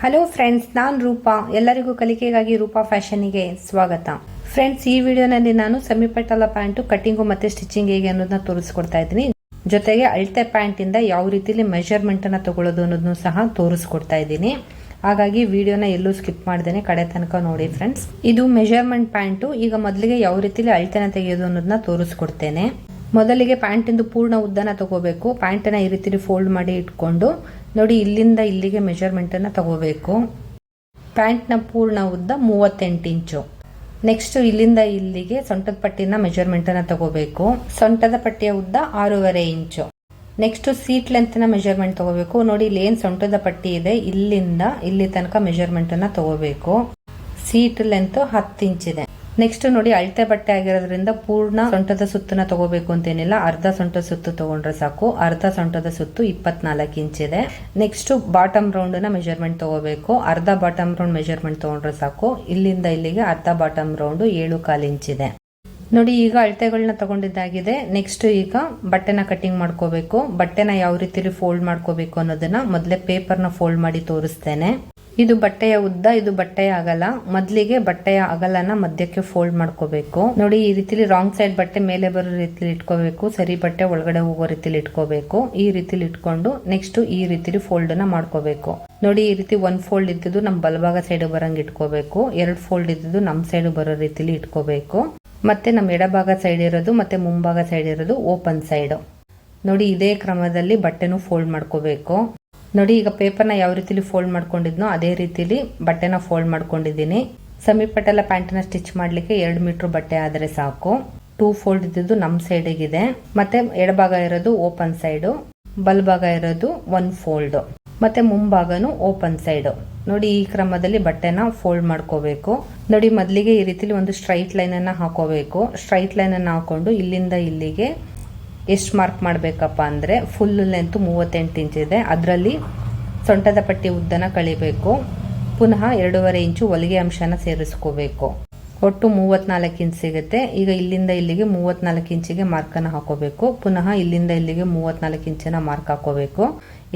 Hello friends, ನಾನು ರೂಪಾ. ಎಲ್ಲರಿಗೂ ಕಲಿಕೆಗಾಗಿ ರೂಪಾ ಫ್ಯಾಷನ್ಗೆ ಸ್ವಾಗತ. ಫ್ರೆಂಡ್ಸ್, ಈ ವಿಡಿಯೋನಲ್ಲಿ ನಾನು ಸೆಮಿಪಟ್ಟಲ ಪ್ಯಾಂಟು ಕಟಿಂಗು ಮತ್ತೆ ಸ್ಟಿಚಿಂಗ್ ಹೇಗೆ ಅನ್ನೋದನ್ನ ತೋರಿಸ್ಕೊಡ್ತಾ ಇದ್ದೀನಿ. ಜೊತೆಗೆ ಅಳತೆ ಪ್ಯಾಂಟ್ ಇಂದ ಯಾವ ರೀತಿಲಿ ಮೆಜರ್ಮೆಂಟ್ ಅನ್ನ ತಗೊಳ್ಳೋದು ಅನ್ನೋದನ್ನು ಸಹ ತೋರಿಸ್ಕೊಡ್ತಾ ಇದ್ದೀನಿ. ಹಾಗಾಗಿ ವಿಡಿಯೋನ ಎಲ್ಲೂ ಸ್ಕಿಪ್ ಮಾಡ್ದೇನೆ ಕಡೆ ತನಕ ನೋಡಿ ಫ್ರೆಂಡ್ಸ್. ಇದು ಮೆಜರ್ಮೆಂಟ್ ಪ್ಯಾಂಟು. ಈಗ ಮೊದಲಿಗೆ ಯಾವ ರೀತಿಲಿ ಅಳತೆನ ತೆಗೆಯೋದು ಅನ್ನೋದನ್ನ ತೋರಿಸ್ಕೊಡ್ತೇನೆ. ಮೊದಲಿಗೆ ಪ್ಯಾಂಟಿಂದು ಪೂರ್ಣ ಉದ್ದನ ತಗೋಬೇಕು. ಪ್ಯಾಂಟನ್ನ ಈ ರೀತಿ ಫೋಲ್ಡ್ ಮಾಡಿ ಇಟ್ಕೊಂಡು ನೋಡಿ, ಇಲ್ಲಿಂದ ಇಲ್ಲಿಗೆ ಮೆಜರ್ಮೆಂಟ್ ಅನ್ನ ತಗೋಬೇಕು. ಪ್ಯಾಂಟ್ನ ಪೂರ್ಣ ಉದ್ದ 38 ಇಂಚು. ನೆಕ್ಸ್ಟ್ ಇಲ್ಲಿಂದ ಇಲ್ಲಿಗೆ ಸೊಂಟದ ಪಟ್ಟಿನ ಮೆಜರ್ಮೆಂಟ್ ಅನ್ನ ತಗೋಬೇಕು. ಸೊಂಟದ ಪಟ್ಟಿಯ ಉದ್ದ 6.5 ಇಂಚು. ನೆಕ್ಸ್ಟ್ ಸೀಟ್ ಲೆಂತ್ ನ ಮೆಜರ್ಮೆಂಟ್ ತಗೋಬೇಕು. ನೋಡಿ, ಇಲ್ಲಿ ಏನ್ ಸೊಂಟದ ಪಟ್ಟಿ ಇದೆ ಇಲ್ಲಿಂದ ಇಲ್ಲಿ ತನಕ ಮೆಜರ್ಮೆಂಟ್ ಅನ್ನ ತಗೋಬೇಕು. ಸೀಟ್ ಲೆಂತ್ 10 ಇಂಚ್ ಇದೆ. ನೆಕ್ಸ್ಟ್ ನೋಡಿ, ಅಳತೆ ಬಟ್ಟೆ ಆಗಿರೋದ್ರಿಂದ ಪೂರ್ಣ ಸೊಂಟದ ಸುತ್ತನ ತಗೋಬೇಕು ಅಂತೇನಿಲ್ಲ. ಅರ್ಧ ಸೊಂಟದ ಸುತ್ತು ತಗೊಂಡ್ರೆ ಸಾಕು. ಅರ್ಧ ಸೊಂಟದ ಸುತ್ತು 24 ಇಂಚ್ ಇದೆ. ನೆಕ್ಸ್ಟ್ ಬಾಟಮ್ ರೌಂಡ್ ನ ಮೆಜರ್ಮೆಂಟ್ ತಗೋಬೇಕು. ಅರ್ಧ ಬಾಟಮ್ ರೌಂಡ್ ಮೆಜರ್ಮೆಂಟ್ ತಗೊಂಡ್ರೆ ಸಾಕು. ಇಲ್ಲಿಂದ ಇಲ್ಲಿಗೆ ಅರ್ಧ ಬಾಟಮ್ ರೌಂಡ್ 7.25 ಇಂಚ್ ಇದೆ. ನೋಡಿ, ಈಗ ಅಳತೆಗಳನ್ನ ತಗೊಂಡಿದ್ದಾಗಿದೆ. ನೆಕ್ಸ್ಟ್ ಈಗ ಬಟ್ಟೆನ ಕಟಿಂಗ್ ಮಾಡ್ಕೋಬೇಕು. ಬಟ್ಟೆನ ಯಾವ ರೀತಿಲಿ ಫೋಲ್ಡ್ ಮಾಡ್ಕೋಬೇಕು ಅನ್ನೋದನ್ನ ಮೊದಲೇ ಪೇಪರ್ನ ಫೋಲ್ಡ್ ಮಾಡಿ ತೋರಿಸ್ತೇನೆ. ಇದು ಬಟ್ಟೆಯ ಉದ್ದ, ಇದು ಬಟ್ಟೆಯ ಅಗಲ. ಮೊದಲಿಗೆ ಬಟ್ಟೆಯ ಅಗಲನ ಮಧ್ಯಕ್ಕೆ ಫೋಲ್ಡ್ ಮಾಡ್ಕೋಬೇಕು. ನೋಡಿ, ಈ ರೀತಿಲಿ ರಾಂಗ್ ಸೈಡ್ ಬಟ್ಟೆ ಮೇಲೆ ಬರೋ ರೀತಿಲಿ ಇಟ್ಕೋಬೇಕು. ಸರಿ ಬಟ್ಟೆ ಒಳಗಡೆ ಹೋಗೋ ರೀತಿಲಿ ಇಟ್ಕೋಬೇಕು. ಈ ರೀತಿಲಿ ಇಟ್ಕೊಂಡು ನೆಕ್ಸ್ಟ್ ಈ ರೀತಿಲಿ ಫೋಲ್ಡ್ ನ ಮಾಡ್ಕೋಬೇಕು. ನೋಡಿ, ಈ ರೀತಿ 1 ಫೋಲ್ಡ್ ಇದ್ದಿದ್ದು ನಮ್ ಬಲಭಾಗ ಸೈಡ್ ಬರಂಗ್ ಇಟ್ಕೋಬೇಕು. 2 ಫೋಲ್ಡ್ ಇದ್ದಿದ್ದು ನಮ್ ಸೈಡ್ ಬರೋ ರೀತಿಲಿ ಇಟ್ಕೋಬೇಕು. ಮತ್ತೆ ನಮ್ಮ ಎಡಭಾಗ ಸೈಡ್ ಇರೋದು ಮತ್ತೆ ಮುಂಭಾಗ ಸೈಡ್ ಇರೋದು ಓಪನ್ ಸೈಡ್. ನೋಡಿ, ಇದೇ ಕ್ರಮದಲ್ಲಿ ಬಟ್ಟೆನು ಫೋಲ್ಡ್ ಮಾಡ್ಕೋಬೇಕು. ನೋಡಿ, ಈಗ ಪೇಪರ್ನ ಯಾವ ರೀತಿಲಿ ಫೋಲ್ಡ್ ಮಾಡ್ಕೊಂಡಿದ್ನೋ ಅದೇ ರೀತಿಲಿ ಬಟ್ಟೆನ ಫೋಲ್ಡ್ ಮಾಡ್ಕೊಂಡಿದ್ದೀನಿ. ಸೆಮಿಪಟ್ಟಲ ಪ್ಯಾಂಟ್ನ ಸ್ಟಿಚ್ ಮಾಡ್ಲಿಕ್ಕೆ 2 ಮೀಟರ್ ಬಟ್ಟೆ ಆದ್ರೆ ಸಾಕು. 2 ಫೋಲ್ಡ್ ಇದ್ದಿದ್ದು ನಮ್ ಸೈಡಿಗಿದೆ. ಮತ್ತೆ ಎಡಭಾಗ ಇರೋದು ಓಪನ್ ಸೈಡ್, ಬಲಭಾಗ ಇರೋದು 1 ಫೋಲ್ಡ್, ಮತ್ತೆ ಮುಂಭಾಗನು ಓಪನ್ ಸೈಡ್. ನೋಡಿ, ಈ ಕ್ರಮದಲ್ಲಿ ಬಟ್ಟೆನ ಫೋಲ್ಡ್ ಮಾಡ್ಕೋಬೇಕು. ನೋಡಿ, ಮೊದಲಿಗೆ ಈ ರೀತಿಲಿ ಒಂದು ಸ್ಟ್ರೈಟ್ ಲೈನ್ ಅನ್ನ ಹಾಕೋಬೇಕು. ಸ್ಟ್ರೈಟ್ ಲೈನ್ ಅನ್ನ ಹಾಕೊಂಡು ಇಲ್ಲಿಂದ ಇಲ್ಲಿಗೆ ಎಷ್ಟು ಮಾರ್ಕ್ ಮಾಡಬೇಕಪ್ಪ ಅಂದರೆ ಫುಲ್ ಲೆಂತ್ 38 ಇಂಚ್ ಇದೆ. ಅದರಲ್ಲಿ ಸೊಂಟದ ಪಟ್ಟಿ ಉದ್ದನ ಕಳಿಬೇಕು. ಪುನಃ 2.5 ಇಂಚು ಹೊಲಿಗೆ ಅಂಶನ ಸೇರಿಸ್ಕೋಬೇಕು. ಒಟ್ಟು 34 ಇಂಚ್ ಸಿಗುತ್ತೆ. ಈಗ ಇಲ್ಲಿಂದ ಇಲ್ಲಿಗೆ 34 ಇಂಚಿಗೆ ಮಾರ್ಕನ್ನು ಹಾಕೋಬೇಕು. ಪುನಃ ಇಲ್ಲಿಂದ ಇಲ್ಲಿಗೆ 34 ಇಂಚಿನ ಮಾರ್ಕ್ ಹಾಕೋಬೇಕು.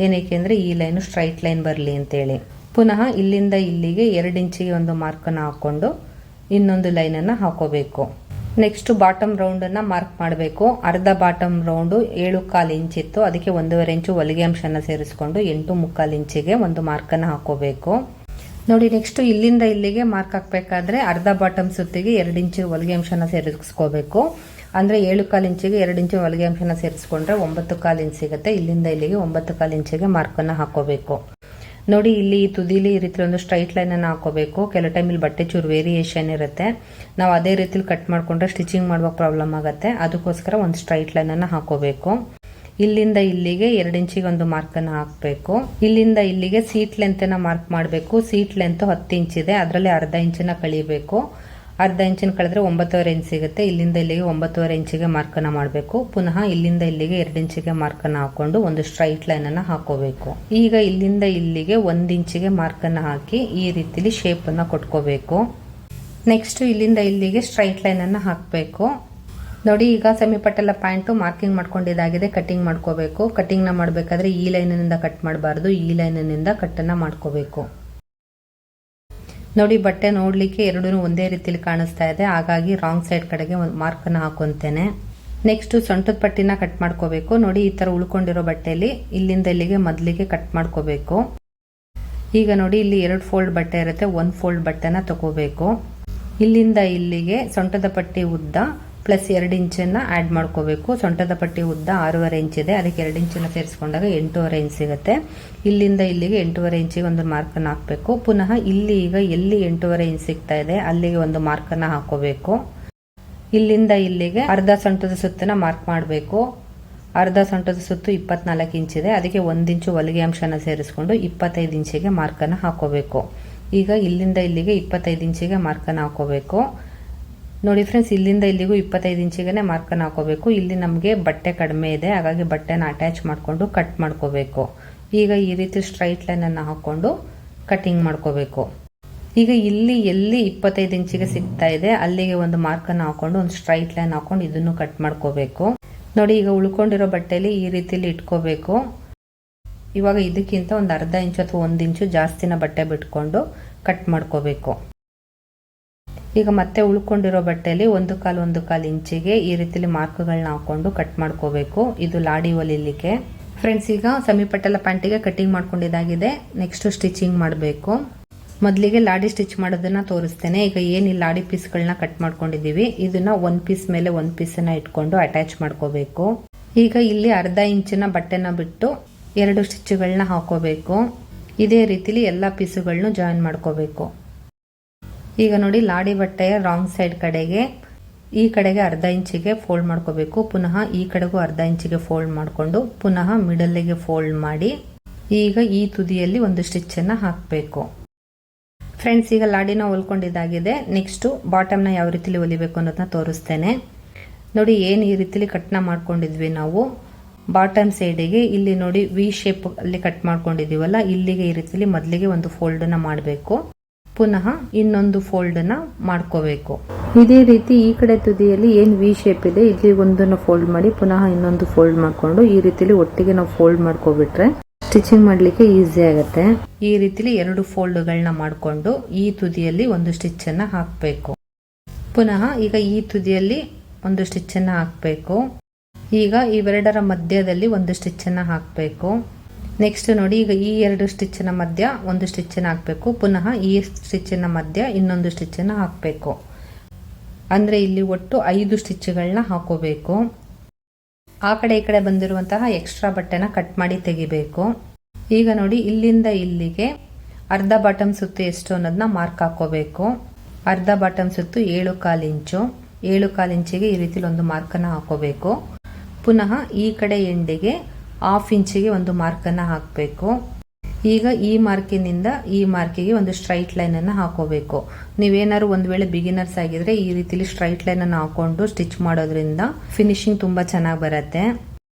ಏನಕ್ಕೆ ಅಂದರೆ ಈ ಲೈನು ಸ್ಟ್ರೈಟ್ ಲೈನ್ ಬರಲಿ ಅಂತೇಳಿ. ಪುನಃ ಇಲ್ಲಿಂದ ಇಲ್ಲಿಗೆ 2 ಇಂಚಿಗೆ ಒಂದು ಮಾರ್ಕನ್ನು ಹಾಕೊಂಡು ಇನ್ನೊಂದು ಲೈನನ್ನು ಹಾಕೋಬೇಕು. ನೆಕ್ಸ್ಟ್ ಬಾಟಮ್ ರೌಂಡ್ ಅನ್ನ ಮಾರ್ಕ್ ಮಾಡಬೇಕು. ಅರ್ಧ ಬಾಟಮ್ ರೌಂಡ್ 7.25 ಇಂಚ್ ಇತ್ತು. ಅದಕ್ಕೆ 1.5 ಇಂಚು ಹೊಲಿಗೆ ಅಂಶನ ಸೇರಿಸ್ಕೊಂಡು 8.25 ಇಂಚಿಗೆ ಒಂದು ಮಾರ್ಕನ್ನು ಹಾಕೋಬೇಕು. ನೋಡಿ, ನೆಕ್ಸ್ಟ್ ಇಲ್ಲಿಂದ ಇಲ್ಲಿಗೆ ಮಾರ್ಕ್ ಹಾಕಬೇಕಾದ್ರೆ ಅರ್ಧ ಬಾಟಮ್ ಸುತ್ತಿಗೆ 2 ಇಂಚು ಹೊಲಿಗೆ ಅಂಶನ ಸೇರಿಸ್ಕೋಬೇಕು. ಅಂದ್ರೆ 7.25 ಇಂಚಿಗೆ 2 ಇಂಚು ಹೊಲಿಗೆ ಅಂಶನ ಸೇರಿಸ್ಕೊಂಡ್ರೆ 9.25 ಇಂಚ್ ಸಿಗುತ್ತೆ. ಇಲ್ಲಿಂದ ಇಲ್ಲಿಗೆ 9.25 ಇಂಚಿಗೆ ಮಾರ್ಕನ್ನು ಹಾಕೋಬೇಕು. ನೋಡಿ, ಇಲ್ಲಿ ಈ ತುದಿಲಿ ಈ ರೀತಿ ಒಂದು ಸ್ಟ್ರೈಟ್ ಲೈನ್ ಅನ್ನು ಹಾಕೋಬೇಕು. ಕೆಲವು ಟೈಮ್ ಇಲ್ಲಿ ಬಟ್ಟೆ ಚೂರು ವೇರಿಯೇಷನ್ ಇರುತ್ತೆ. ನಾವು ಅದೇ ರೀತಿಲಿ ಕಟ್ ಮಾಡ್ಕೊಂಡ್ರೆ ಸ್ಟಿಚಿಂಗ್ ಮಾಡುವಾಗ ಪ್ರಾಬ್ಲಮ್ ಆಗುತ್ತೆ. ಅದಕ್ಕೋಸ್ಕರ ಒಂದು ಸ್ಟ್ರೈಟ್ ಲೈನ್ ಅನ್ನು ಹಾಕೋಬೇಕು. ಇಲ್ಲಿಂದ ಇಲ್ಲಿಗೆ 2 ಇಂಚಿಗೆ ಒಂದು ಮಾರ್ಕ್ ಅನ್ನು ಹಾಕಬೇಕು. ಇಲ್ಲಿಂದ ಇಲ್ಲಿಗೆ ಸೀಟ್ ಲೆಂತ್ ಅನ್ನ ಮಾರ್ಕ್ ಮಾಡಬೇಕು. ಸೀಟ್ ಲೆಂತ್ 10 ಇಂಚ್ ಇದೆ. ಅದರಲ್ಲಿ ಅರ್ಧ ಇಂಚನ್ನ ಕಳಿಬೇಕು. ಅರ್ಧ ಇಂಚಿನ ಕಳೆದ್ರೆ 9.25 ಇಂಚ್ ಸಿಗುತ್ತೆ. ಇಲ್ಲಿಂದ ಇಲ್ಲಿಗೆ 9.25 ಇಂಚಿಗೆ ಮಾರ್ಕನ್ನು ಮಾಡಬೇಕು. ಪುನಃ ಇಲ್ಲಿಂದ ಇಲ್ಲಿಗೆ 2 ಇಂಚಿಗೆ ಮಾರ್ಕನ್ನು ಹಾಕೊಂಡು ಒಂದು ಸ್ಟ್ರೈಟ್ ಲೈನ್ ಅನ್ನ ಹಾಕೋಬೇಕು. ಈಗ ಇಲ್ಲಿಂದ ಇಲ್ಲಿಗೆ 1 ಇಂಚಿಗೆ ಮಾರ್ಕನ್ನು ಹಾಕಿ ಈ ರೀತಿಲಿ ಶೇಪ್ ಅನ್ನ ಕೊಟ್ಕೋಬೇಕು. ನೆಕ್ಸ್ಟ್ ಇಲ್ಲಿಂದ ಇಲ್ಲಿಗೆ ಸ್ಟ್ರೈಟ್ ಲೈನ್ ಅನ್ನ ಹಾಕಬೇಕು. ನೋಡಿ, ಈಗ ಸೆಮಿಪಟ್ಟಲ ಪ್ಯಾಂಟು ಮಾರ್ಕಿಂಗ್ ಮಾಡ್ಕೊಂಡಿದ್ದಾಗಿದೆ. ಕಟಿಂಗ್ ಮಾಡ್ಕೋಬೇಕು. ಕಟಿಂಗ್ ನ ಮಾಡಬೇಕಾದ್ರೆ ಈ ಲೈನಿನಿಂದ ಕಟ್ ಮಾಡಬಾರ್ದು, ಈ ಲೈನಿನಿಂದ ಕಟ್ಟನ್ನ ಮಾಡ್ಕೋಬೇಕು. ನೋಡಿ, ಬಟ್ಟೆ ನೋಡ್ಲಿಕ್ಕೆ ಎರಡೂ ಒಂದೇ ರೀತಿಲಿ ಕಾಣಿಸ್ತಾ ಇದೆ. ಹಾಗಾಗಿ ರಾಂಗ್ ಸೈಡ್ ಕಡೆಗೆ ಒಂದು ಮಾರ್ಕ್ ಅನ್ನ ಹಾಕೊಂತೇನೆ. ನೆಕ್ಸ್ಟ್ ಸೊಂಟದ ಪಟ್ಟಿನ ಕಟ್ ಮಾಡ್ಕೋಬೇಕು. ನೋಡಿ, ಈ ತರ ಉಳ್ಕೊಂಡಿರೋ ಬಟ್ಟೆಯಲ್ಲಿ ಇಲ್ಲಿಂದ ಇಲ್ಲಿಗೆ ಮೊದಲಿಗೆ ಕಟ್ ಮಾಡ್ಕೋಬೇಕು. ಈಗ ನೋಡಿ, ಇಲ್ಲಿ 2 ಫೋಲ್ಡ್ ಬಟ್ಟೆ ಇರುತ್ತೆ. 1 ಫೋಲ್ಡ್ ಬಟ್ಟೆನ ತಗೋಬೇಕು. ಇಲ್ಲಿಂದ ಇಲ್ಲಿಗೆ ಸೊಂಟದ ಪಟ್ಟಿ ಉದ್ದ ಪ್ಲಸ್ 2 ಇಂಚನ್ನ ಆಡ್ ಮಾಡ್ಕೋಬೇಕು. ಸೊಂಟದ ಪಟ್ಟಿ ಉದ್ದ 6.25 ಇಂಚ್ ಇದೆ. ಅದಕ್ಕೆ 2 ಇಂಚನ್ನ ಸೇರಿಸ್ಕೊಂಡಾಗ 8.25 ಇಂಚ್ ಸಿಗುತ್ತೆ. ಇಲ್ಲಿಂದ ಇಲ್ಲಿಗೆ 8.25 ಇಂಚಿಗೆ ಒಂದು ಮಾರ್ಕ್ ಅನ್ನು ಹಾಕಬೇಕು. ಪುನಃ ಇಲ್ಲಿ ಈಗ ಎಲ್ಲಿ 8.25 ಇಂಚ್ ಸಿಗ್ತಾ ಇದೆ ಅಲ್ಲಿಗೆ ಒಂದು ಮಾರ್ಕ್ ಅನ್ನ ಹಾಕೋಬೇಕು. ಇಲ್ಲಿಂದ ಇಲ್ಲಿಗೆ ಅರ್ಧ ಸೊಂಟದ ಸುತ್ತನ ಮಾರ್ಕ್ ಮಾಡಬೇಕು. ಅರ್ಧ ಸೊಂಟದ ಸುತ್ತು 24 ಇಂಚ್ ಇದೆ. ಅದಕ್ಕೆ 1 ಇಂಚು ಹೊಲಿಗೆ ಅಂಶನ ಸೇರಿಸ್ಕೊಂಡು 25 ಇಂಚಿಗೆ ಮಾರ್ಕ್ ಅನ್ನ ಹಾಕೋಬೇಕು. ಈಗ ಇಲ್ಲಿಂದ ಇಲ್ಲಿಗೆ 25 ಇಂಚಿಗೆ ಮಾರ್ಕ್ ಅನ್ನ ಹಾಕೋಬೇಕು. ನೋಡಿ ಫ್ರೆಂಡ್ಸ್, ಇಲ್ಲಿಂದ ಇಲ್ಲಿಗೂ 25 ಇಂಚಿಗೆ ಮಾರ್ಕ್ ಅನ್ನು ಹಾಕೋಬೇಕು. ಇಲ್ಲಿ ನಮಗೆ ಬಟ್ಟೆ ಕಡಿಮೆ ಇದೆ, ಹಾಗಾಗಿ ಬಟ್ಟೆನ ಅಟ್ಯಾಚ್ ಮಾಡಿಕೊಂಡು ಕಟ್ ಮಾಡ್ಕೋಬೇಕು. ಈಗ ಈ ರೀತಿ ಸ್ಟ್ರೈಟ್ ಲೈನ್ ಅನ್ನು ಹಾಕೊಂಡು ಕಟಿಂಗ್ ಮಾಡ್ಕೋಬೇಕು. ಈಗ ಇಲ್ಲಿ ಎಲ್ಲಿ 25 ಇಂಚಿಗೆ ಸಿಗ್ತಾ ಇದೆ ಅಲ್ಲಿಗೆ ಒಂದು ಮಾರ್ಕ್ ಅನ್ನು ಹಾಕೊಂಡು ಒಂದು ಸ್ಟ್ರೈಟ್ ಲೈನ್ ಹಾಕೊಂಡು ಇದನ್ನು ಕಟ್ ಮಾಡ್ಕೋಬೇಕು. ನೋಡಿ, ಈಗ ಉಳ್ಕೊಂಡಿರೋ ಬಟ್ಟೆಯಲ್ಲಿ ಈ ರೀತಿಲಿ ಇಟ್ಕೋಬೇಕು. ಇವಾಗ ಇದಕ್ಕಿಂತ ಒಂದು ಅರ್ಧ ಇಂಚು ಅಥವಾ 1 ಇಂಚು ಜಾಸ್ತಿನ ಬಟ್ಟೆ ಬಿಟ್ಕೊಂಡು ಕಟ್ ಮಾಡ್ಕೋಬೇಕು. ಈಗ ಮತ್ತೆ ಉಳ್ಕೊಂಡಿರೋ ಬಟ್ಟೆಯಲ್ಲಿ 1/4 ಇಂಚಿಗೆ ಈ ರೀತಿಲಿ ಮಾರ್ಕ್ಗಳನ್ನ ಹಾಕೊಂಡು ಕಟ್ ಮಾಡ್ಕೋಬೇಕು. ಇದು ಲಾಡಿ ಹೊಲಿಲಿಕ್ಕೆ. ಫ್ರೆಂಡ್ಸ್, ಈಗ ಸೆಮಿಪಟ್ಟಲ ಪ್ಯಾಂಟಿಗೆ ಕಟಿಂಗ್ ಮಾಡ್ಕೊಂಡಿದ್ದಾಗಿದೆ. ನೆಕ್ಸ್ಟ್ ಸ್ಟಿಚಿಂಗ್ ಮಾಡಬೇಕು. ಮೊದಲಿಗೆ ಲಾಡಿ ಸ್ಟಿಚ್ ಮಾಡೋದನ್ನ ತೋರಿಸ್ತೇನೆ. ಈಗ ಏನು ಈ ಲಾಡಿ ಪೀಸ್ಗಳನ್ನ ಕಟ್ ಮಾಡ್ಕೊಂಡಿದ್ದೀವಿ, ಇದನ್ನ 1 ಪೀಸ್ ಮೇಲೆ 1 ಪೀಸನ್ನ ಇಟ್ಕೊಂಡು ಅಟ್ಯಾಚ್ ಮಾಡ್ಕೋಬೇಕು. ಈಗ ಇಲ್ಲಿ ಅರ್ಧ ಇಂಚಿನ ಬಟ್ಟೆನ ಬಿಟ್ಟು 2 ಸ್ಟಿಚ್ಗಳನ್ನ ಹಾಕೋಬೇಕು. ಇದೇ ರೀತಿಲಿ ಎಲ್ಲ ಪೀಸುಗಳನ್ನು ಜಾಯಿನ್ ಮಾಡ್ಕೋಬೇಕು. ಈಗ ನೋಡಿ, ಲಾಡಿ ಬಟ್ಟೆಯ ರಾಂಗ್ ಸೈಡ್ ಕಡೆಗೆ ಈ ಕಡೆಗೆ ಅರ್ಧ ಇಂಚಿಗೆ ಫೋಲ್ಡ್ ಮಾಡ್ಕೋಬೇಕು. ಪುನಃ ಈ ಕಡೆಗೂ ಅರ್ಧ ಇಂಚಿಗೆ ಫೋಲ್ಡ್ ಮಾಡಿಕೊಂಡು ಪುನಃ ಮಿಡಲ್ಗೆ ಫೋಲ್ಡ್ ಮಾಡಿ ಈಗ ಈ ತುದಿಯಲ್ಲಿ ಒಂದು ಸ್ಟಿಚ್ಚನ್ನು ಹಾಕಬೇಕು. ಫ್ರೆಂಡ್ಸ್, ಈಗ ಲಾಡಿನ ಹೊಲ್ಕೊಂಡಿದ್ದಾಗಿದೆ. ನೆಕ್ಸ್ಟು ಬಾಟಮ್ನ ಯಾವ ರೀತಿಲಿ ಹೊಲಿಬೇಕು ಅನ್ನೋದನ್ನ ತೋರಿಸ್ತೇನೆ. ನೋಡಿ, ಏನು ಈ ರೀತಿಲಿ ಕಟ್ನ ಮಾಡ್ಕೊಂಡಿದ್ವಿ ನಾವು ಬಾಟಮ್ ಸೈಡಿಗೆ, ಇಲ್ಲಿ ನೋಡಿ ವಿ ಶೇಪ್ ಅಲ್ಲಿ ಕಟ್ ಮಾಡ್ಕೊಂಡಿದೀವಲ್ಲ, ಇಲ್ಲಿಗೆ ಈ ರೀತಿಲಿ ಮೊದಲಿಗೆ ಒಂದು ಫೋಲ್ಡನ್ನ ಮಾಡಬೇಕು. ಪುನಃ ಇನ್ನೊಂದು ಫೋಲ್ಡನ್ನ ಮಾಡ್ಕೋಬೇಕು. ಇದೇ ರೀತಿ ಈ ಕಡೆ ತುದಿಯಲ್ಲಿ ಏನು ವಿ ಶೇಪ್ ಇದೆ, ಇಲ್ಲಿ ಒಂದನ್ನು ಫೋಲ್ಡ್ ಮಾಡಿ ಪುನಃ ಇನ್ನೊಂದು ಫೋಲ್ಡ್ ಮಾಡಿಕೊಂಡು ಈ ರೀತಿಲಿ ಒಟ್ಟಿಗೆ ನಾವು ಫೋಲ್ಡ್ ಮಾಡ್ಕೊಬಿಟ್ರೆ ಸ್ಟಿಚಿಂಗ್ ಮಾಡಲಿಕ್ಕೆ ಈಸಿ ಆಗುತ್ತೆ. ಈ ರೀತಿಲಿ 2 ಫೋಲ್ಡ್ಗಳನ್ನ ಮಾಡಿಕೊಂಡು ಈ ತುದಿಯಲ್ಲಿ ಒಂದು ಸ್ಟಿಚ್ಚನ್ನು ಹಾಕಬೇಕು. ಪುನಃ ಈಗ ಈ ತುದಿಯಲ್ಲಿ ಒಂದು ಸ್ಟಿಚ್ಚನ್ನು ಹಾಕಬೇಕು. ಈಗ ಇವೆರಡರ ಮಧ್ಯದಲ್ಲಿ ಒಂದು ಸ್ಟಿಚ್ಚನ್ನು ಹಾಕಬೇಕು. ನೆಕ್ಸ್ಟ್ ನೋಡಿ, ಈಗ ಈ 2 ಸ್ಟಿಚ್ನ ಮಧ್ಯ ಒಂದು ಸ್ಟಿಚ್ಚನ್ನು ಹಾಕಬೇಕು. ಪುನಃ ಈ ಸ್ಟಿಚ್ನ ಮಧ್ಯ ಇನ್ನೊಂದು ಸ್ಟಿಚ್ಚನ್ನು ಹಾಕಬೇಕು. ಅಂದರೆ ಇಲ್ಲಿ ಒಟ್ಟು 5 ಸ್ಟಿಚ್ಗಳನ್ನ ಹಾಕೋಬೇಕು. ಆ ಕಡೆ ಈ ಕಡೆ ಬಂದಿರುವಂತಹ ಎಕ್ಸ್ಟ್ರಾ ಬಟ್ಟೆನ ಕಟ್ ಮಾಡಿ ತೆಗಿಬೇಕು. ಈಗ ನೋಡಿ, ಇಲ್ಲಿಂದ ಇಲ್ಲಿಗೆ ಅರ್ಧ ಬಾಟಮ್ ಸುತ್ತು ಎಷ್ಟು ಅನ್ನೋದನ್ನ ಮಾರ್ಕ್ ಹಾಕೋಬೇಕು. ಅರ್ಧ ಬಾಟಮ್ ಸುತ್ತು 7/4 ಇಂಚು. 7/4 ಇಂಚಿಗೆ ಈ ರೀತಿಲಿ ಒಂದು ಮಾರ್ಕನ್ನು ಹಾಕೋಬೇಕು. ಪುನಃ ಈ ಕಡೆ ಎಂಡಿಗೆ 1/2 ಇಂಚಿಗೆ ಒಂದು ಮಾರ್ಕನ್ನು ಹಾಕಬೇಕು. ಈಗ ಈ ಮಾರ್ಕಿನಿಂದ ಈ ಮಾರ್ಕಿಗೆ ಒಂದು ಸ್ಟ್ರೈಟ್ ಲೈನ್ ಅನ್ನು ಹಾಕೋಬೇಕು. ನೀವೇನಾದ್ರು ಒಂದು ವೇಳೆ ಬಿಗಿನರ್ಸ್ ಆಗಿದ್ರೆ ಈ ರೀತಿಲಿ ಸ್ಟ್ರೈಟ್ ಲೈನ್ ಅನ್ನು ಹಾಕೊಂಡು ಸ್ಟಿಚ್ ಮಾಡೋದ್ರಿಂದ ಫಿನಿಶಿಂಗ್ ತುಂಬಾ ಚೆನ್ನಾಗಿ ಬರುತ್ತೆ.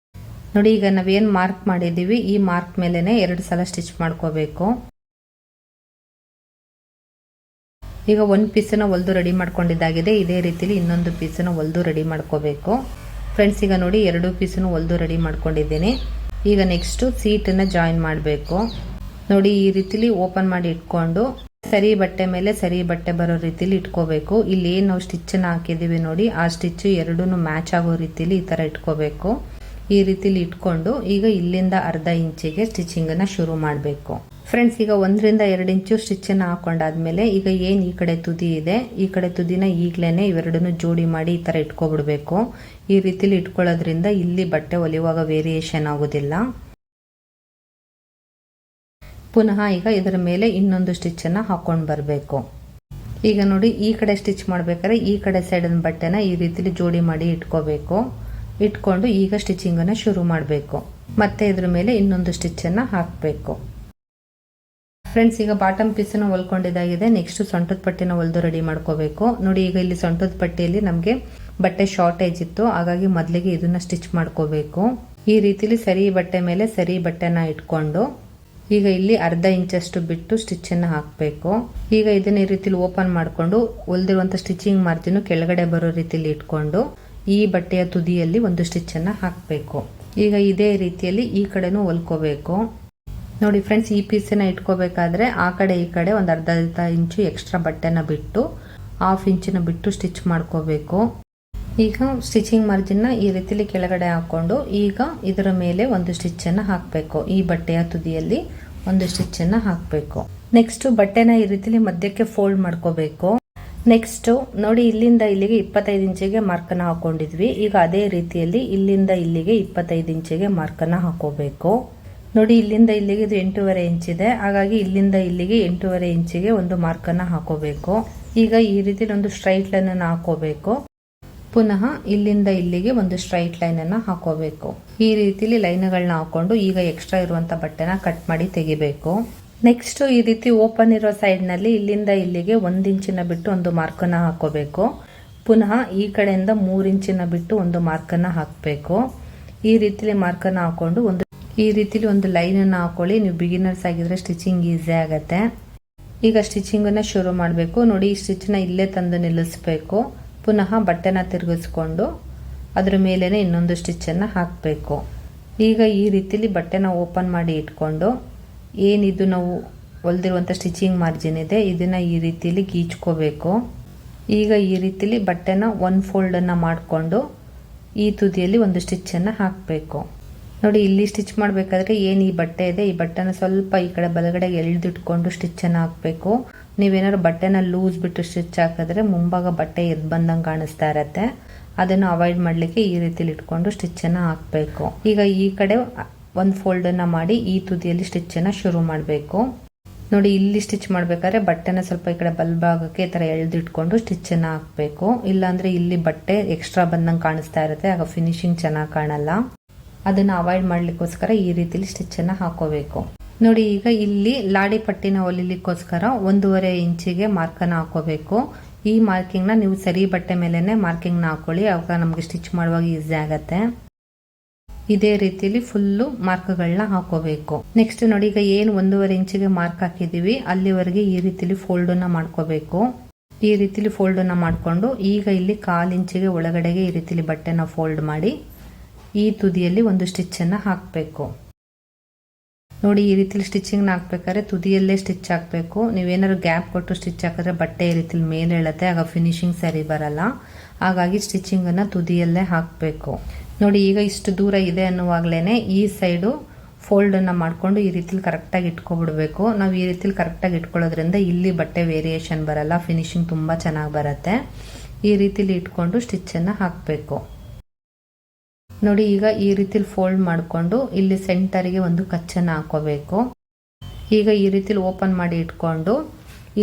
ನೋಡಿ, ಈಗ ನಾವೇನು ಮಾರ್ಕ್ ಮಾಡಿದೀವಿ ಈ ಮಾರ್ಕ್ ಮೇಲೆನೆ 2 ಸಲ ಸ್ಟಿಚ್ ಮಾಡ್ಕೋಬೇಕು. ಈಗ 1 ಪೀಸನ್ನ ಹೊಲಿದು ರೆಡಿ ಮಾಡ್ಕೊಂಡಿದ್ದಾಗಿದೆ. ಇದೇ ರೀತಿಲಿ ಇನ್ನೊಂದು ಪೀಸನ್ನ ಹೊಲಿದು ರೆಡಿ ಮಾಡ್ಕೋಬೇಕು. ಫ್ರೆಂಡ್ಸ್, ಈಗ ನೋಡಿ 2 ಪೀಸನ್ನು ಹೊಲಿದು ರೆಡಿ ಮಾಡ್ಕೊಂಡಿದ್ದೀನಿ. ಈಗ ನೆಕ್ಸ್ಟ್ ಸೀಟನ್ನ ಜಾಯಿನ್ ಮಾಡಬೇಕು. ನೋಡಿ, ಈ ರೀತಿಲಿ ಓಪನ್ ಮಾಡಿ ಇಟ್ಕೊಂಡು ಸರಿ ಬಟ್ಟೆ ಮೇಲೆ ಸರಿ ಬಟ್ಟೆ ಬರೋ ರೀತಿಲಿ ಇಟ್ಕೋಬೇಕು. ಇಲ್ಲಿ ಏನು ನಾವು ಸ್ಟಿಚ್ಚನ್ನು ಹಾಕಿದ್ದೀವಿ ನೋಡಿ, ಆ ಸ್ಟಿಚ್ ಎರಡೂ ಮ್ಯಾಚ್ ಆಗೋ ರೀತಿಲಿ ಈ ಥರ ಇಟ್ಕೋಬೇಕು. ಈ ರೀತಿಲಿ ಇಟ್ಕೊಂಡು ಈಗ ಇಲ್ಲಿಂದ ಅರ್ಧ ಇಂಚಿಗೆ ಸ್ಟಿಚಿಂಗನ್ನು ಶುರು ಮಾಡಬೇಕು. ಫ್ರೆಂಡ್ಸ್, ಈಗ 1ರಿಂದ 2 ಇಂಚು ಸ್ಟಿಚ್ಚನ್ನು ಹಾಕೊಂಡಾದ್ಮೇಲೆ ಈಗ ಏನು ಈ ಕಡೆ ತುದಿ ಇದೆ, ಈ ಕಡೆ ತುದಿನ ಈಗಲೇ ಇವೆರಡನ್ನು ಜೋಡಿ ಮಾಡಿ ಈ ಥರ ಇಟ್ಕೊಬಿಡ್ಬೇಕು. ಈ ರೀತಿಲಿ ಇಟ್ಕೊಳ್ಳೋದ್ರಿಂದ ಇಲ್ಲಿ ಬಟ್ಟೆ ಹೊಲಿಯುವಾಗ ವೇರಿಯೇಷನ್ ಆಗೋದಿಲ್ಲ. ಪುನಃ ಈಗ ಇದರ ಮೇಲೆ ಇನ್ನೊಂದು ಸ್ಟಿಚ್ಚನ್ನು ಹಾಕೊಂಡು ಬರಬೇಕು. ಈಗ ನೋಡಿ, ಈ ಕಡೆ ಸ್ಟಿಚ್ ಮಾಡಬೇಕಾದ್ರೆ ಈ ಕಡೆ ಸೈಡಿನ ಬಟ್ಟೆನ ಈ ರೀತಿಲಿ ಜೋಡಿ ಮಾಡಿ ಇಟ್ಕೋಬೇಕು. ಇಟ್ಕೊಂಡು ಈಗ ಸ್ಟಿಚಿಂಗನ್ನು ಶುರು ಮಾಡಬೇಕು. ಮತ್ತೆ ಇದ್ರ ಮೇಲೆ ಇನ್ನೊಂದು ಸ್ಟಿಚ್ಚನ್ನು ಹಾಕಬೇಕು. ಫ್ರೆಂಡ್ಸ್, ಈಗ ಬಾಟಮ್ ಪೀಸನ್ನು ಹೊಲ್ಕೊಂಡಿದ್ದಾಗಿದೆ. ನೆಕ್ಸ್ಟ್ ಸೊಂಟದ ಪಟ್ಟಿನ ಹೊಲಿದು ರೆಡಿ ಮಾಡ್ಕೋಬೇಕು. ನೋಡಿ, ಈಗ ಇಲ್ಲಿ ಸೊಂಟದ ಪಟ್ಟಿಯಲ್ಲಿ ನಮಗೆ ಬಟ್ಟೆ ಶಾರ್ಟೇಜ್ ಇತ್ತು, ಹಾಗಾಗಿ ಮೊದಲಿಗೆ ಇದನ್ನ ಸ್ಟಿಚ್ ಮಾಡ್ಕೋಬೇಕು. ಈ ರೀತಿಲಿ ಸರಿ ಬಟ್ಟೆ ಮೇಲೆ ಸರಿ ಬಟ್ಟೆನ ಇಟ್ಕೊಂಡು ಈಗ ಇಲ್ಲಿ ಅರ್ಧ ಇಂಚಷ್ಟು ಬಿಟ್ಟು ಸ್ಟಿಚ್ಚನ್ನು ಹಾಕಬೇಕು. ಈಗ ಇದನ್ನ ಈ ರೀತಿಲಿ ಓಪನ್ ಮಾಡಿಕೊಂಡು ಹೊಲಿದಿರುವಂಥ ಸ್ಟಿಚಿಂಗ್ ಮಾರ್ಜಿನ್ ಕೆಳಗಡೆ ಬರೋ ರೀತಿಲಿ ಇಟ್ಕೊಂಡು ಈ ಬಟ್ಟೆಯ ತುದಿಯಲ್ಲಿ ಒಂದು ಸ್ಟಿಚ್ಚನ್ನು ಹಾಕಬೇಕು. ಈಗ ಇದೇ ರೀತಿಯಲ್ಲಿ ಈ ಕಡೆನೂ ಹೊಲ್ಕೋಬೇಕು. ನೋಡಿ ಫ್ರೆಂಡ್ಸ್, ಈ ಪೀಸನ್ನ ಇಟ್ಕೋಬೇಕಾದ್ರೆ ಆ ಕಡೆ ಈ ಕಡೆ ಒಂದು ಅರ್ಧ ಇಂಚು ಎಕ್ಸ್ಟ್ರಾ ಬಟ್ಟೆನ ಬಿಟ್ಟು 1/2 ಇಂಚಿನ ಬಿಟ್ಟು ಸ್ಟಿಚ್ ಮಾಡ್ಕೋಬೇಕು. ಈಗ ಸ್ಟಿಚಿಂಗ್ ಮಾರ್ಜಿನ್ನ ಈ ರೀತಿಲಿ ಕೆಳಗಡೆ ಹಾಕೊಂಡು ಈಗ ಇದರ ಮೇಲೆ ಒಂದು ಸ್ಟಿಚ್ಚನ್ನು ಹಾಕಬೇಕು. ಈ ಬಟ್ಟೆಯ ತುದಿಯಲ್ಲಿ ಒಂದು ಸ್ಟಿಚ್ಚನ್ನು ಹಾಕಬೇಕು. ನೆಕ್ಸ್ಟ್ ಬಟ್ಟೆನ ಈ ರೀತಿಲಿ ಮಧ್ಯಕ್ಕೆ ಫೋಲ್ಡ್ ಮಾಡ್ಕೋಬೇಕು. ನೆಕ್ಸ್ಟ್ ನೋಡಿ, ಇಲ್ಲಿಂದ ಇಲ್ಲಿಗೆ 25 ಇಂಚಿಗೆ ಮಾರ್ಕನ್ನು ಹಾಕೊಂಡಿದ್ವಿ. ಈಗ ಅದೇ ರೀತಿಯಲ್ಲಿ ಇಲ್ಲಿಂದ ಇಲ್ಲಿಗೆ 25 ಇಂಚಿಗೆ ಮಾರ್ಕನ್ನು ಹಾಕೋಬೇಕು. ನೋಡಿ, ಇಲ್ಲಿಂದ ಇಲ್ಲಿಗೆ ಇದು 8.5 ಇಂಚಿದೆ, ಹಾಗಾಗಿ ಇಲ್ಲಿಂದ ಇಲ್ಲಿಗೆ 8.5 ಇಂಚಿಗೆ ಒಂದು ಮಾರ್ಕನ್ನು ಹಾಕೋಬೇಕು. ಈಗ ಈ ರೀತಿ ಒಂದು ಸ್ಟ್ರೈಟ್ ಲೈನ್ ಅನ್ನು ಹಾಕೋಬೇಕು. ಪುನಃ ಇಲ್ಲಿಂದ ಇಲ್ಲಿಗೆ ಒಂದು ಸ್ಟ್ರೈಟ್ ಲೈನ್ ಅನ್ನು ಹಾಕೋಬೇಕು. ಈ ರೀತಿಲಿ ಲೈನ್ಗಳನ್ನ ಹಾಕೊಂಡು ಈಗ ಎಕ್ಸ್ಟ್ರಾ ಇರುವಂತ ಬಟ್ಟೆನ ಕಟ್ ಮಾಡಿ ತೆಗಿಬೇಕು. ನೆಕ್ಸ್ಟ್ ಈ ರೀತಿ ಓಪನ್ ಇರೋ ಸೈಡ್ ನಲ್ಲಿ ಇಲ್ಲಿಂದ ಇಲ್ಲಿಗೆ 1 ಇಂಚಿನ ಬಿಟ್ಟು ಒಂದು ಮಾರ್ಕನ್ನ ಹಾಕೋಬೇಕು. ಪುನಃ ಈ ಕಡೆಯಿಂದ 3 ಇಂಚಿನ ಬಿಟ್ಟು ಒಂದು ಮಾರ್ಕನ್ನ ಹಾಕಬೇಕು. ಈ ರೀತಿಲಿ ಮಾರ್ಕನ್ನ ಹಾಕೊಂಡು ಈ ರೀತಿಲಿ ಒಂದು ಲೈನ್ ಅನ್ನು ಹಾಕೊಳ್ಳಿ. ನೀವು ಬಿಗಿನರ್ಸ್ ಆಗಿದ್ರೆ ಸ್ಟಿಚಿಂಗ್ ಈಸಿ ಆಗತ್ತೆ. ಈಗ ಸ್ಟಿಚಿಂಗ್ ಅನ್ನ ಶುರು ಮಾಡಬೇಕು. ನೋಡಿ, ಈ ಸ್ಟಿಚ್ ನ ಇಲ್ಲೇ ತಂದು ನಿಲ್ಲಿಸಬೇಕು. ಪುನಃ ಬಟ್ಟೆನ ತಿರುಗಿಸ್ಕೊಂಡು ಅದ್ರ ಮೇಲೇನೆ ಇನ್ನೊಂದು ಸ್ಟಿಚ್ ಅನ್ನ ಹಾಕಬೇಕು. ಈಗ ಈ ರೀತಿಲಿ ಬಟ್ಟೆನ ಓಪನ್ ಮಾಡಿ ಇಟ್ಕೊಂಡು ಏನಿದು ನಾವು ಹೊಲ್ದಿರುವಂಥ ಸ್ಟಿಚಿಂಗ್ ಮಾರ್ಜಿನ್ ಇದೆ ಇದನ್ನು ಈ ರೀತಿಲಿ ಗೀಚ್ಕೋಬೇಕು. ಈಗ ಈ ರೀತಿಲಿ ಬಟ್ಟೆನ ಒಂದು ಫೋಲ್ಡನ್ನು ಮಾಡಿಕೊಂಡು ಈ ತುದಿಯಲ್ಲಿ ಒಂದು ಸ್ಟಿಚ್ಚನ್ನು ಹಾಕಬೇಕು. ನೋಡಿ, ಇಲ್ಲಿ ಸ್ಟಿಚ್ ಮಾಡಬೇಕಾದ್ರೆ ಏನು ಈ ಬಟ್ಟೆ ಇದೆ ಈ ಬಟ್ಟೆನ ಸ್ವಲ್ಪ ಈ ಕಡೆ ಬಲಗಡೆಗೆ ಎಳೆದಿಟ್ಕೊಂಡು ಸ್ಟಿಚ್ಚನ್ನು ಹಾಕಬೇಕು. ನೀವೇನಾದ್ರು ಬಟ್ಟೆನ ಲೂಸ್ ಬಿಟ್ಟು ಸ್ಟಿಚ್ ಹಾಕಿದ್ರೆ ಮುಂಭಾಗ ಬಟ್ಟೆ ಎದ್ದು ಬಂದಂಗೆ ಕಾಣಿಸ್ತಾ ಇರತ್ತೆ. ಅದನ್ನು ಅವಾಯ್ಡ್ ಮಾಡಲಿಕ್ಕೆ ಈ ರೀತಿಲಿ ಇಟ್ಕೊಂಡು ಸ್ಟಿಚ್ಚನ್ನು ಹಾಕಬೇಕು. ಈಗ ಈ ಕಡೆ ಒಂದು ಫೋಲ್ಡನ್ನು ಮಾಡಿ ಈ ತುದಿಯಲ್ಲಿ ಸ್ಟಿಚ್ಚನ್ನು ಶುರು ಮಾಡಬೇಕು. ನೋಡಿ, ಇಲ್ಲಿ ಸ್ಟಿಚ್ ಮಾಡಬೇಕಾದ್ರೆ ಬಟ್ಟೆನ ಸ್ವಲ್ಪ ಈ ಕಡೆ ಬಲ್ಭಾಗಕ್ಕೆ ಈ ಥರ ಎಳೆದಿಟ್ಕೊಂಡು ಸ್ಟಿಚ್ಚನ್ನು ಹಾಕಬೇಕು. ಇಲ್ಲಾಂದರೆ ಇಲ್ಲಿ ಬಟ್ಟೆ ಎಕ್ಸ್ಟ್ರಾ ಬಂದಂಗೆ ಕಾಣಿಸ್ತಾ ಇರುತ್ತೆ, ಆಗ ಫಿನಿಶಿಂಗ್ ಚೆನ್ನಾಗಿ ಕಾಣಲ್ಲ. ಅದನ್ನು ಅವಾಯ್ಡ್ ಮಾಡಲಿಕ್ಕೋಸ್ಕರ ಈ ರೀತಿಲಿ ಸ್ಟಿಚ್ಚನ್ನು ಹಾಕೋಬೇಕು. ನೋಡಿ, ಈಗ ಇಲ್ಲಿ ಲಾಡಿ ಪಟ್ಟಿನ ಹೊಲಿಲಿಕ್ಕೋಸ್ಕರ 1.5 ಇಂಚಿಗೆ ಮಾರ್ಕನ್ನು ಹಾಕೋಬೇಕು. ಈ ಮಾರ್ಕಿಂಗ್ನ ನೀವು ಸರಿ ಬಟ್ಟೆ ಮೇಲೆನೆ ಮಾರ್ಕಿಂಗ್ನ ಹಾಕೊಳ್ಳಿ, ಆವಾಗ ನಮಗೆ ಸ್ಟಿಚ್ ಮಾಡುವಾಗ ಈಸಿ ಆಗತ್ತೆ. ಇದೇ ರೀತಿಲಿ ಫುಲ್ಲು ಮಾರ್ಕ್ಗಳನ್ನ ಹಾಕೋಬೇಕು. ನೆಕ್ಸ್ಟ್ ನೋಡಿ, ಈಗ ಏನು 1.5 ಇಂಚಿಗೆ ಮಾರ್ಕ್ ಹಾಕಿದೀವಿ ಅಲ್ಲಿವರೆಗೆ ಈ ರೀತಿಲಿ ಫೋಲ್ಡನ್ನ ಮಾಡ್ಕೋಬೇಕು. ಈ ರೀತಿಲಿ ಫೋಲ್ಡನ್ನ ಮಾಡಿಕೊಂಡು ಈಗ ಇಲ್ಲಿ 1/4 ಇಂಚಿಗೆ ಒಳಗಡೆಗೆ ಈ ರೀತಿಲಿ ಬಟ್ಟೆನ ಫೋಲ್ಡ್ ಮಾಡಿ ಈ ತುದಿಯಲ್ಲಿ ಒಂದು ಸ್ಟಿಚ್ಚನ್ನು ಹಾಕಬೇಕು. ನೋಡಿ, ಈ ರೀತಿಲಿ ಸ್ಟಿಚಿಂಗ್ನ ಹಾಕ್ಬೇಕಾದ್ರೆ ತುದಿಯಲ್ಲೇ ಸ್ಟಿಚ್ ಹಾಕಬೇಕು. ನೀವೇನಾದ್ರು ಗ್ಯಾಪ್ ಕೊಟ್ಟು ಸ್ಟಿಚ್ ಹಾಕಿದ್ರೆ ಬಟ್ಟೆ ಈ ರೀತಿಲಿ ಮೇಲೆ ಹೇಳುತ್ತೆ, ಆಗ ಫಿನಿಶಿಂಗ್ ಸರಿ ಬರಲ್ಲ. ಹಾಗಾಗಿ ಸ್ಟಿಚಿಂಗನ್ನು ತುದಿಯಲ್ಲೇ ಹಾಕಬೇಕು. ನೋಡಿ, ಈಗ ಇಷ್ಟು ದೂರ ಇದೆ ಅನ್ನುವಾಗಲೇ ಈ ಸೈಡು ಫೋಲ್ಡನ್ನು ಮಾಡಿಕೊಂಡು ಈ ರೀತಿಲಿ ಕರೆಕ್ಟಾಗಿ ಇಟ್ಕೊಬಿಡ್ಬೇಕು. ನಾವು ಈ ರೀತಿಲಿ ಕರೆಕ್ಟಾಗಿ ಇಟ್ಕೊಳ್ಳೋದ್ರಿಂದ ಇಲ್ಲಿ ಬಟ್ಟೆ ವೇರಿಯೇಷನ್ ಬರಲ್ಲ, ಫಿನಿಶಿಂಗ್ ತುಂಬ ಚೆನ್ನಾಗಿ ಬರುತ್ತೆ. ಈ ರೀತಿಲಿ ಇಟ್ಕೊಂಡು ಸ್ಟಿಚ್ಚನ್ನು ಹಾಕಬೇಕು. ನೋಡಿ, ಈಗ ಈ ರೀತಿಲಿ ಫೋಲ್ಡ್ ಮಾಡಿಕೊಂಡು ಇಲ್ಲಿ ಸೆಂಟರಿಗೆ ಒಂದು ಕಚ್ಚನ್ನು ಹಾಕೋಬೇಕು. ಈಗ ಈ ರೀತಿಲಿ ಓಪನ್ ಮಾಡಿ ಇಟ್ಕೊಂಡು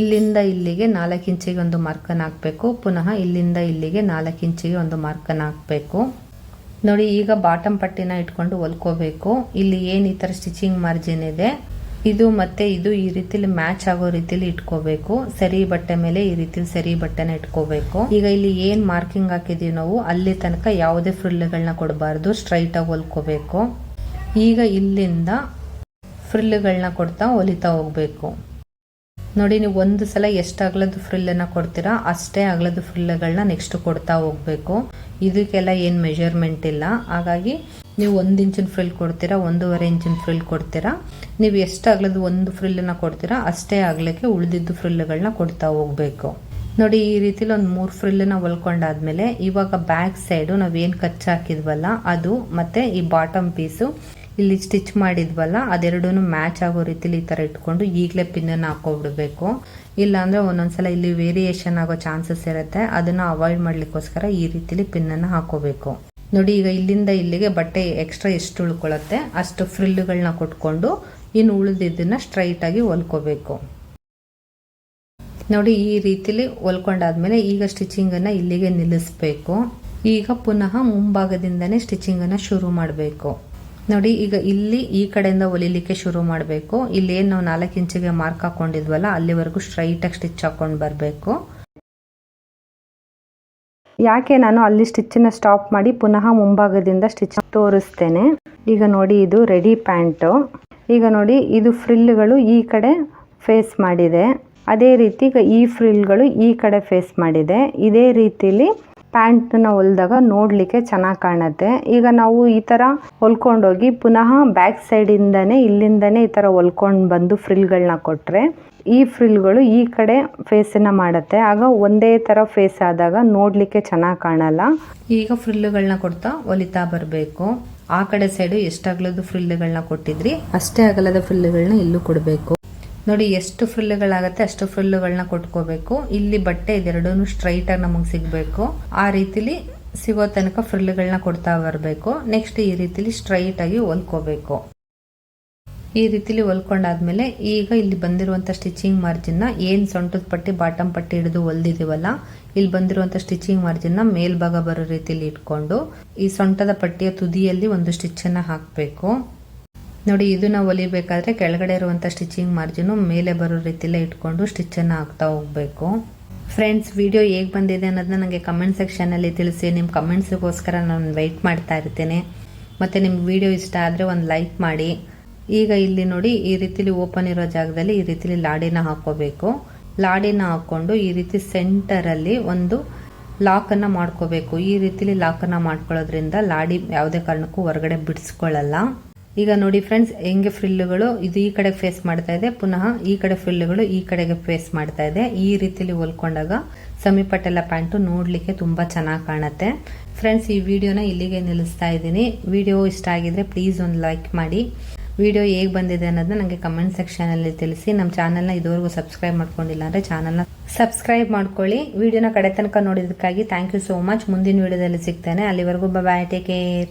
ಇಲ್ಲಿಂದ ಇಲ್ಲಿಗೆ 4 ಇಂಚಿಗೆ ಒಂದು ಮಾರ್ಕನ್ನು ಹಾಕಬೇಕು. ಪುನಃ ಇಲ್ಲಿಂದ ಇಲ್ಲಿಗೆ 4 ಇಂಚಿಗೆ ಒಂದು ಮಾರ್ಕನ್ನು ಹಾಕಬೇಕು. ನೋಡಿ, ಈಗ ಬಾಟಮ್ ಪಟ್ಟಿನ ಇಟ್ಕೊಂಡು ಹೊಲ್ಕೋಬೇಕು. ಇಲ್ಲಿ ಏನು ಈ ಥರ ಸ್ಟಿಚಿಂಗ್ ಮಾರ್ಜಿನ್ ಇದೆ ಇದು ಮತ್ತೆ ಇದು ಈ ರೀತಿಲಿ ಮ್ಯಾಚ್ ಆಗೋ ರೀತಿಲಿ ಇಟ್ಕೋಬೇಕು. ಸರಿ ಬಟ್ಟೆ ಮೇಲೆ ಈ ರೀತಿಲಿ ಸರಿ ಬಟ್ಟೆನ ಇಟ್ಕೋಬೇಕು. ಈಗ ಇಲ್ಲಿ ಏನ್ ಮಾರ್ಕಿಂಗ್ ಹಾಕಿದೀವಿ ನಾವು ಅಲ್ಲಿ ತನಕ ಯಾವುದೇ ಫ್ರಿಲ್ಗಳನ್ನ ಕೊಡಬಾರ್ದು, ಸ್ಟ್ರೈಟ್ ಆಗಿ ಹೊಲ್ಕೋಬೇಕು. ಈಗ ಇಲ್ಲಿಂದ ಫ್ರಿಲ್ಗಳನ್ನ ಕೊಡ್ತಾ ಹೊಲಿತಾ ಹೋಗ್ಬೇಕು. ನೋಡಿ, ನೀವು ಒಂದು ಸಲ ಎಷ್ಟು ಅಗಲದ ಫ್ರಿಲ್ಲನ್ನು ಕೊಡ್ತೀರಾ ಅಷ್ಟೇ ಅಗಲದ ಫ್ರಿಲ್ಗಳನ್ನ ನೆಕ್ಸ್ಟ್ ಕೊಡ್ತಾ ಹೋಗ್ಬೇಕು. ಇದಕ್ಕೆಲ್ಲ ಏನು ಮೆಜರ್ಮೆಂಟ್ ಇಲ್ಲ. ಹಾಗಾಗಿ ನೀವು 1 ಇಂಚಿನ ಫ್ರಿಲ್ ಕೊಡ್ತೀರಾ, 1.5 ಇಂಚಿನ ಫ್ರಿಲ್ ಕೊಡ್ತೀರಾ, ನೀವು ಎಷ್ಟು ಅಗಲದ ಒಂದು ಫ್ರಿಲ್ಲನ್ನು ಕೊಡ್ತೀರಾ ಅಷ್ಟೇ ಅಗಲಕ್ಕೆ ಉಳಿದಿದ್ದು ಫ್ರಿಲ್ಗಳನ್ನ ಕೊಡ್ತಾ ಹೋಗ್ಬೇಕು. ನೋಡಿ, ಈ ರೀತಿಲಿ ಒಂದು 3 ಫ್ರಿಲ್ಲನ್ನ ಹೊಲ್ಕೊಂಡಾದ್ಮೇಲೆ ಇವಾಗ ಬ್ಯಾಕ್ ಸೈಡು ನಾವೇನು ಕಚ್ಚ ಹಾಕಿದ್ವಲ್ಲ ಅದು ಮತ್ತೆ ಈ ಬಾಟಮ್ ಪೀಸು ಇಲ್ಲಿ ಸ್ಟಿಚ್ ಮಾಡಿದ್ವಲ್ಲ ಅದೆರಡೂ ಮ್ಯಾಚ್ ಆಗೋ ರೀತಿಲಿ ಈ ಥರ ಇಟ್ಕೊಂಡು ಈಗಲೇ ಪಿನ್ನನ್ನು ಹಾಕೋಬಿಡ್ಬೇಕು. ಇಲ್ಲಾಂದರೆ ಒಂದೊಂದ್ಸಲ ಇಲ್ಲಿ ವೇರಿಯೇಷನ್ ಆಗೋ ಚಾನ್ಸಸ್ ಇರುತ್ತೆ. ಅದನ್ನು ಅವಾಯ್ಡ್ ಮಾಡಲಿಕ್ಕೋಸ್ಕರ ಈ ರೀತಿಲಿ ಪಿನ್ನನ್ನು ಹಾಕೋಬೇಕು. ನೋಡಿ, ಈಗ ಇಲ್ಲಿಂದ ಇಲ್ಲಿಗೆ ಬಟ್ಟೆ ಎಕ್ಸ್ಟ್ರಾ ಎಷ್ಟು ಉಳ್ಕೊಳ್ಳುತ್ತೆ ಅಷ್ಟು ಫ್ರಿಲ್ಗಳನ್ನ ಕೊಟ್ಕೊಂಡು ಇನ್ನು ಉಳಿದಿದ್ದನ್ನ ಸ್ಟ್ರೈಟ್ ಆಗಿ ಹೊಲ್ಕೋಬೇಕು. ನೋಡಿ, ಈ ರೀತಿಲಿ ಹೊಲ್ಕೊಂಡಾದ್ಮೇಲೆ ಈಗ ಸ್ಟಿಚಿಂಗನ್ನು ಇಲ್ಲಿಗೆ ನಿಲ್ಲಿಸಬೇಕು. ಈಗ ಪುನಃ ಮುಂಭಾಗದಿಂದನೇ ಸ್ಟಿಚಿಂಗನ್ನು ಶುರು ಮಾಡಬೇಕು. ನೋಡಿ, ಈಗ ಇಲ್ಲಿ ಈ ಕಡೆಯಿಂದ ಹೊಲಿಲಿಕ್ಕೆ ಶುರು ಮಾಡಬೇಕು. ಇಲ್ಲಿ ಏನು ನಾವು 4 ಇಂಚಿಗೆ ಮಾರ್ಕ್ ಹಾಕೊಂಡಿದ್ವಲ್ಲ ಅಲ್ಲಿವರೆಗೂ ಸ್ಟ್ರೈಟಾಗಿ ಸ್ಟಿಚ್ ಹಾಕೊಂಡು ಬರಬೇಕು. ಯಾಕೆ ನಾನು ಅಲ್ಲಿ ಸ್ಟಿಚ್ಚನ್ನು ಸ್ಟಾಪ್ ಮಾಡಿ ಪುನಃ ಮುಂಭಾಗದಿಂದ ಸ್ಟಿಚ್ ತೋರಿಸ್ತೇನೆ. ಈಗ ನೋಡಿ, ಇದು ರೆಡಿ ಪ್ಯಾಂಟು. ಈಗ ನೋಡಿ, ಇದು ಫ್ರಿಲ್ಗಳು ಈ ಕಡೆ ಫೇಸ್ ಮಾಡಿದೆ, ಅದೇ ರೀತಿ ಈಗ ಈ ಫ್ರಿಲ್ಗಳು ಈ ಕಡೆ ಫೇಸ್ ಮಾಡಿದೆ. ಇದೇ ರೀತಿಲಿ ಪ್ಯಾಂಟನ್ನ ಹೊಲಿದಾಗ ನೋಡಲಿಕ್ಕೆ ಚೆನ್ನಾಗಿ ಕಾಣುತ್ತೆ. ಈಗ ನಾವು ಈ ಥರ ಹೊಲ್ಕೊಂಡೋಗಿ ಪುನಃ ಬ್ಯಾಕ್ ಸೈಡಿಂದನೇ ಇಲ್ಲಿಂದನೇ ಈ ಥರ ಹೊಲ್ಕೊಂಡು ಬಂದು ಫ್ರಿಲ್ಗಳನ್ನ ಕೊಟ್ಟರೆ ಈ ಫ್ರಿಲ್ಗಳು ಈ ಕಡೆ ಫೇಸನ್ನು ಮಾಡುತ್ತೆ. ಆಗ ಒಂದೇ ಥರ ಫೇಸ್ ಆದಾಗ ನೋಡಲಿಕ್ಕೆ ಚೆನ್ನಾಗಿ ಕಾಣಲ್ಲ. ಈಗ ಫ್ರಿಲ್ಗಳನ್ನ ಕೊಡ್ತಾ ಹೊಲಿತಾ ಬರಬೇಕು. ಆ ಕಡೆ ಸೈಡು ಎಷ್ಟು ಅಗಲದ ಫ್ರಿಲ್ಗಳನ್ನ ಕೊಟ್ಟಿದ್ರಿ ಅಷ್ಟೇ ಅಗಲದ ಫ್ರಿಲ್ಗಳನ್ನ ಇಲ್ಲೂ ಕೊಡಬೇಕು. ನೋಡಿ, ಎಷ್ಟು ಫ್ರಿಲ್ಗಳಾಗತ್ತೆ ಅಷ್ಟು ಫ್ರಿಲ್ಗಳನ್ನ ಕೊಟ್ಕೋಬೇಕು. ಇಲ್ಲಿ ಬಟ್ಟೆ ಇದೆರಡೂ ಸ್ಟ್ರೈಟಾಗಿ ನಮಗೆ ಸಿಗಬೇಕು. ಆ ರೀತಿಲಿ ಸಿಗೋ ತನಕ ಫ್ರಿಲ್ಗಳನ್ನ ಕೊಡ್ತಾ ಬರಬೇಕು. ನೆಕ್ಸ್ಟ್ ಈ ರೀತಿಲಿ ಸ್ಟ್ರೈಟಾಗಿ ಹೊಲ್ಕೋಬೇಕು. ಈ ರೀತಿಲಿ ಹೊಲ್ಕೊಂಡಾದ್ಮೇಲೆ ಈಗ ಇಲ್ಲಿ ಬಂದಿರುವಂಥ ಸ್ಟಿಚಿಂಗ್ ಮಾರ್ಜಿನ್ನ ಏನು ಸೊಂಟದ ಪಟ್ಟಿ ಬಾಟಮ್ ಪಟ್ಟಿ ಹಿಡಿದು ಹೊಲ್ದಿದ್ದೀವಲ್ಲ ಇಲ್ಲಿ ಬಂದಿರುವಂಥ ಸ್ಟಿಚಿಂಗ್ ಮಾರ್ಜಿನ್ನ ಮೇಲ್ಭಾಗ ಬರೋ ರೀತಿಲಿ ಇಟ್ಕೊಂಡು ಈ ಸೊಂಟದ ಪಟ್ಟಿಯ ತುದಿಯಲ್ಲಿ ಒಂದು ಸ್ಟಿಚ್ಚನ್ನು ಹಾಕಬೇಕು. ನೋಡಿ, ಇದನ್ನ ಹೊಲಿಬೇಕಾದ್ರೆ ಕೆಳಗಡೆ ಇರುವಂಥ ಸ್ಟಿಚಿಂಗ್ ಮಾರ್ಜಿನು ಮೇಲೆ ಬರೋ ರೀತಿಲೇ ಇಟ್ಕೊಂಡು ಸ್ಟಿಚ್ಚನ್ನು ಹಾಕ್ತಾ ಹೋಗಬೇಕು. ಫ್ರೆಂಡ್ಸ್, ವಿಡಿಯೋ ಹೇಗೆ ಬಂದಿದೆ ಅನ್ನೋದನ್ನ ನನಗೆ ಕಮೆಂಟ್ ಸೆಕ್ಷನಲ್ಲಿ ತಿಳಿಸಿ. ನಿಮ್ಮ ಕಮೆಂಟ್ಸಿಗೋಸ್ಕರ ನಾನು ವೆಯ್ಟ್ ಮಾಡ್ತಾ ಇರ್ತೇನೆ. ಮತ್ತು ನಿಮ್ಗೆ ವಿಡಿಯೋ ಇಷ್ಟ ಆದರೆ ಒಂದು ಲೈಕ್ ಮಾಡಿ. ಈಗ ಇಲ್ಲಿ ನೋಡಿ, ಈ ರೀತಿಲಿ ಓಪನ್ ಇರೋ ಜಾಗದಲ್ಲಿ ಈ ರೀತಿಲಿ ಲಾಡಿನ ಹಾಕೋಬೇಕು. ಲಾಡಿನ ಹಾಕ್ಕೊಂಡು ಈ ರೀತಿ ಸೆಂಟರಲ್ಲಿ ಒಂದು ಲಾಕನ್ನು ಮಾಡ್ಕೋಬೇಕು. ಈ ರೀತಿಲಿ ಲಾಕನ್ನು ಮಾಡ್ಕೊಳ್ಳೋದ್ರಿಂದ ಲಾಡಿ ಯಾವುದೇ ಕಾರಣಕ್ಕೂ ಹೊರಗಡೆ ಬಿಡಿಸ್ಕೊಳ್ಳಲ್ಲ. ಈಗ ನೋಡಿ ಫ್ರೆಂಡ್ಸ್, ಹೆಂಗೆ ಫ್ರಿಲ್ಲುಗಳು ಇದು ಈ ಕಡೆ ಫೇಸ್ ಮಾಡ್ತಾ ಇದೆ, ಪುನಃ ಈ ಕಡೆ ಫ್ರಿಲ್ಲುಗಳು ಈ ಕಡೆಗೆ ಫೇಸ್ ಮಾಡ್ತಾ ಇದೆ. ಈ ರೀತಿಲಿ ಹೊಲ್ಕೊಂಡಾಗ ಸಮಿ ಪಟೇಲ ಪ್ಯಾಂಟು ನೋಡಲಿಕ್ಕೆ ತುಂಬ ಚೆನ್ನಾಗಿ ಕಾಣುತ್ತೆ. ಫ್ರೆಂಡ್ಸ್, ಈ ವಿಡಿಯೋನ ಇಲ್ಲಿಗೆ ನಿಲ್ಲಿಸ್ತಾ ಇದ್ದೀನಿ. ವಿಡಿಯೋ ಇಷ್ಟ ಆಗಿದ್ರೆ ಪ್ಲೀಸ್ ಒಂದು ಲೈಕ್ ಮಾಡಿ. ವಿಡಿಯೋ ಹೇಗೆ ಬಂದಿದೆ ಅನ್ನೋದನ್ನ ನನಗೆ ಕಮೆಂಟ್ ಸೆಕ್ಷನಲ್ಲಿ ತಿಳಿಸಿ. ನಮ್ಮ ಚಾನಲ್ನ ಇದುವರೆಗೂ ಸಬ್ಸ್ಕ್ರೈಬ್ ಮಾಡ್ಕೊಂಡಿಲ್ಲ ಅಂದರೆ ಚಾನಲ್ನ ಸಬ್ಸ್ಕ್ರೈಬ್ ಮಾಡ್ಕೊಳ್ಳಿ. ವಿಡಿಯೋನ ಕಡೆ ತನಕ ನೋಡಿದ್ದಕ್ಕಾಗಿ ಥ್ಯಾಂಕ್ ಯು ಸೋ ಮಚ್. ಮುಂದಿನ ವಿಡಿಯೋದಲ್ಲಿ ಸಿಗ್ತೇನೆ. ಅಲ್ಲಿವರೆಗೂ ಬಾಯ್, ಟೇಕ್ ಕೇರ್.